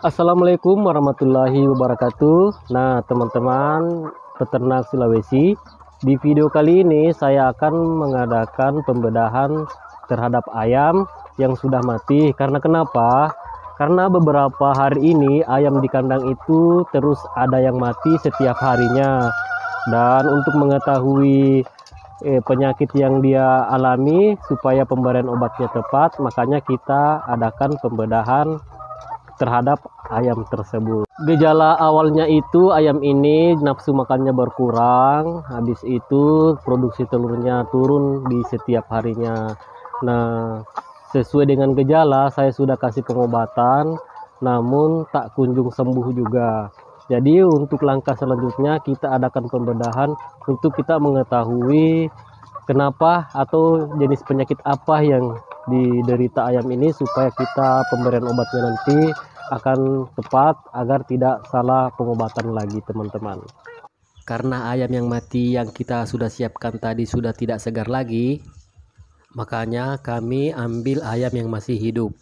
Assalamualaikum warahmatullahi wabarakatuh. Nah, teman-teman peternak Sulawesi, di video kali ini saya akan mengadakan pembedahan terhadap ayam yang sudah mati. Karena kenapa? Karena beberapa hari ini ayam di kandang itu terus ada yang mati setiap harinya. Dan untuk mengetahui penyakit yang dia alami supaya pemberian obatnya tepat, makanya kita adakan pembedahan terhadap ayam tersebut. Gejala awalnya itu ayam ini nafsu makannya berkurang, habis itu produksi telurnya turun di setiap harinya. Nah, sesuai dengan gejala saya sudah kasih pengobatan, namun tak kunjung sembuh juga. Jadi untuk langkah selanjutnya kita adakan pembedahan untuk kita mengetahui kenapa atau jenis penyakit apa yang diderita ayam ini supaya kita pemberian obatnya nanti akan tepat agar tidak salah pengobatan lagi, teman-teman. Karena ayam yang mati yang kita sudah siapkan tadi sudah tidak segar lagi, makanya kami ambil ayam yang masih hidup.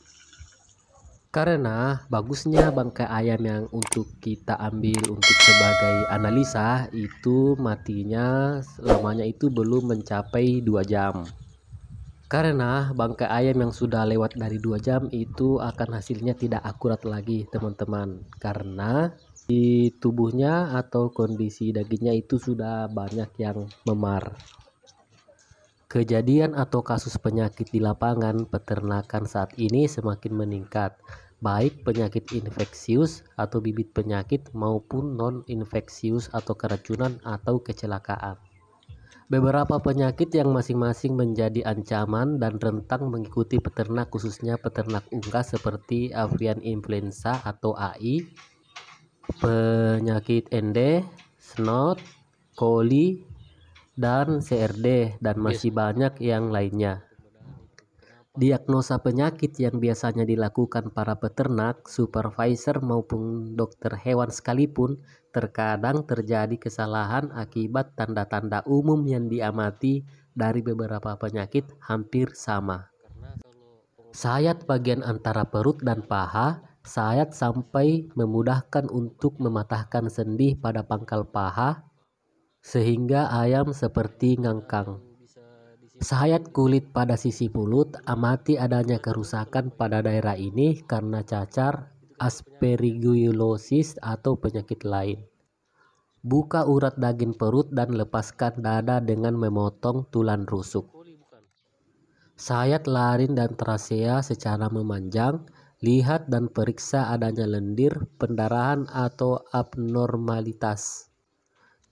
Karena bagusnya bangkai ayam yang untuk kita ambil untuk sebagai analisa itu matinya lamanya itu belum mencapai 2 jam. Karena bangkai ayam yang sudah lewat dari 2 jam itu akan hasilnya tidak akurat lagi, teman-teman. Karena di tubuhnya atau kondisi dagingnya itu sudah banyak yang memar. Kejadian atau kasus penyakit di lapangan peternakan saat ini semakin meningkat, baik penyakit infeksius atau bibit penyakit maupun non-infeksius atau keracunan atau kecelakaan. Beberapa penyakit yang masing-masing menjadi ancaman dan rentang mengikuti peternak, khususnya peternak unggas seperti avian influenza atau AI, penyakit ende, snot, coli, dan CRD, dan masih banyak yang lainnya. Diagnosa penyakit yang biasanya dilakukan para peternak, supervisor maupun dokter hewan sekalipun, terkadang terjadi kesalahan akibat tanda-tanda umum yang diamati dari beberapa penyakit hampir sama. Sayat bagian antara perut dan paha, sayat sampai memudahkan untuk mematahkan sendi pada pangkal paha, sehingga ayam seperti ngangkang. Sayat kulit pada sisi mulut, amati adanya kerusakan pada daerah ini karena cacar, aspergillosis atau penyakit lain. Buka urat daging perut dan lepaskan dada dengan memotong tulang rusuk. Sayat laring dan trasea secara memanjang, lihat dan periksa adanya lendir, pendarahan atau abnormalitas.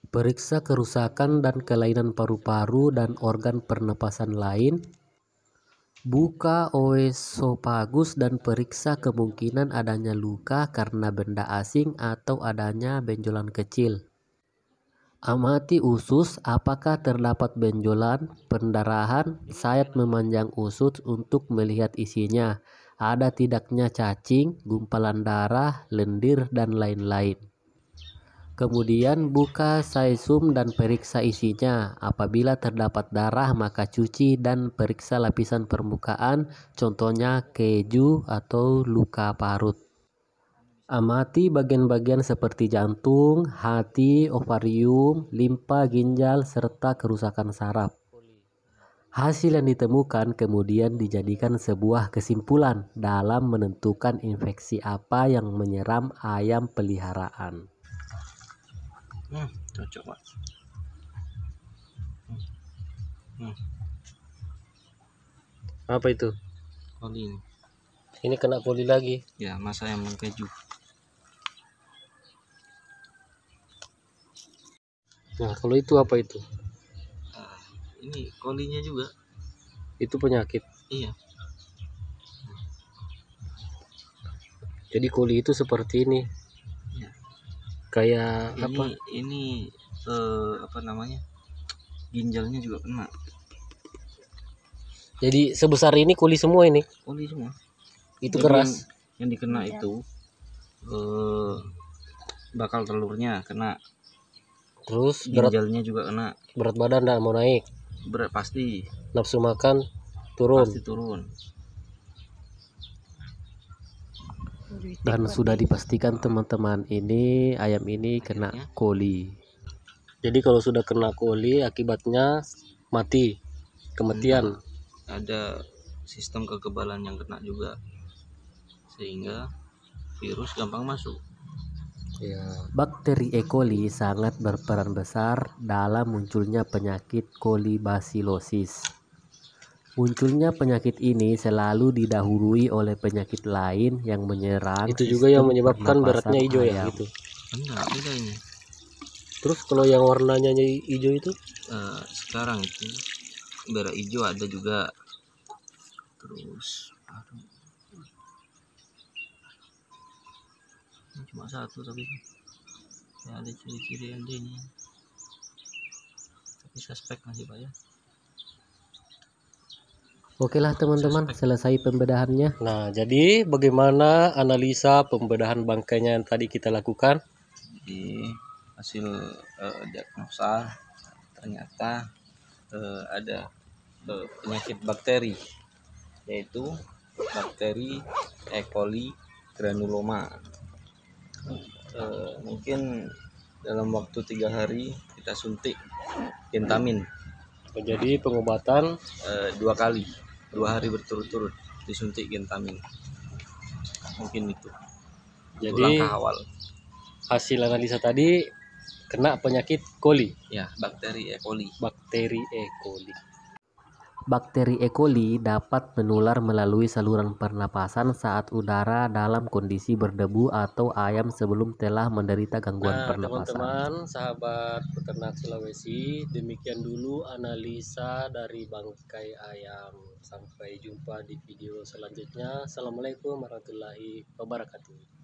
Periksa kerusakan dan kelainan paru-paru dan organ pernapasan lain. Buka oesophagus dan periksa kemungkinan adanya luka karena benda asing atau adanya benjolan kecil. Amati usus, apakah terdapat benjolan, pendarahan, sayat memanjang usus untuk melihat isinya, ada tidaknya cacing, gumpalan darah, lendir, dan lain-lain. Kemudian buka saesum dan periksa isinya. Apabila terdapat darah maka cuci dan periksa lapisan permukaan, contohnya keju atau luka parut. Amati bagian-bagian seperti jantung, hati, ovarium, limpa, ginjal, serta kerusakan saraf. Hasil yang ditemukan kemudian dijadikan sebuah kesimpulan dalam menentukan infeksi apa yang menyerang ayam peliharaan. Cocok Pak. Apa itu? Koli ini. Ini kena koli lagi. Ya, masa yang keju. Nah, kalau itu apa itu? Ini kolinya juga. Itu penyakit. Iya. Jadi koli itu seperti ini. Ya. Kayak Ini, apa? Ini apa namanya? Ginjalnya juga kena. Jadi sebesar ini koli semua ini. Koli semua. Itu Jadi keras. Yang dikena itu bakal telurnya kena. Terus Ginjalnya juga kena. berat badan enggak mau naik. Berat pasti. Nafsu makan turun. Pasti turun. Dan sudah dipastikan teman-teman, ini ayam ini kena coli. Jadi kalau sudah kena coli akibatnya mati, kematian. Ada sistem kekebalan yang kena juga, sehingga virus gampang masuk. Ya. Bakteri E. coli sangat berperan besar dalam munculnya penyakit kolibasilosis. Munculnya penyakit ini selalu didahului oleh penyakit lain yang menyerang. Itu juga yang menyebabkan beratnya hijau ya gitu. Enggak, beda ini. Terus kalau yang warnanya hijau itu? Sekarang itu merah hijau ada juga. Terus ini cuma satu, tapi ya ada ciri-ciri yang ini, tapi suspek masih Pak ya. Oke lah teman-teman, selesai pembedahannya. Nah, jadi bagaimana analisa pembedahan bangkainya yang tadi kita lakukan? Di hasil diagnosa ternyata ada penyakit bakteri, yaitu bakteri E. coli granuloma. Mungkin dalam waktu 3 hari kita suntik gentamin. Jadi pengobatan 2 kali, 2 hari berturut-turut disuntik gentamin. Mungkin itu. Jadi langkah awal. Hasil analisa tadi kena penyakit coli. Ya, bakteri E. coli. Bakteri E. coli. Bakteri E. coli dapat menular melalui saluran pernapasan saat udara dalam kondisi berdebu atau ayam sebelum telah menderita gangguan pernapasan. Teman-teman, sahabat peternak Sulawesi, demikian dulu analisa dari bangkai ayam. Sampai jumpa di video selanjutnya. Assalamualaikum warahmatullahi wabarakatuh.